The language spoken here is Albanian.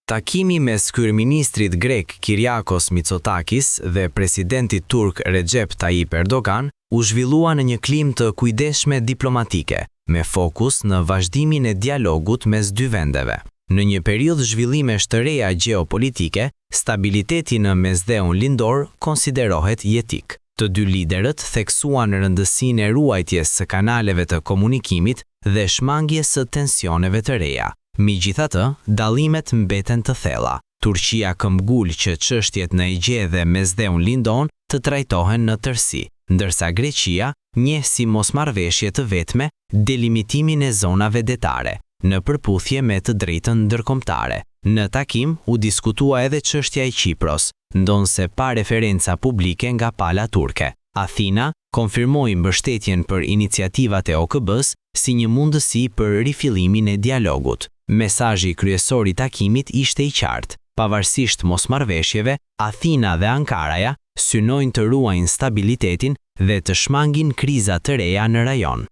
Takimi mes kryeministrit grek Kyriakos Mitsotakis dhe presidentit turk Recep Tayyip Erdogan u zhvillua në një klim të kujdesshme diplomatike, me fokus në vazhdimin e dialogut mes dy vendeve. Në një periudhë zhvillimesh të reja gjeopolitike, stabiliteti në mesdheun lindor konsiderohet jetik. Të dy liderët theksuan rëndësinë e ruajtjes së kanaleve të komunikimit dhe shmangjes së tensioneve të reja. Megjithatë, dallimet mbeten të thella. Turqia këmbgul që çështjet në Egje dhe mesdheun lindor të trajtohen në tërësi, ndërsa Greqia njeh si mosmarrëveshje të vetme delimitimin e zonave detare, në përputhje me të drejtën ndërkombëtare. Në takim u diskutua edhe çështja e Kipros, ndonse pa referenca publike nga pala turke. Athina konfirmoi mbështetjen për iniciativat e OKB-s si një mundësi për rifillimin e dialogut. Mesazhi kryesor I takimit ishte I qartë. Pavarësisht mosmarrëveshjeve, Athina dhe Ankaraja synojnë të ruajnë stabilitetin dhe të shmangin kriza të reja në rajon.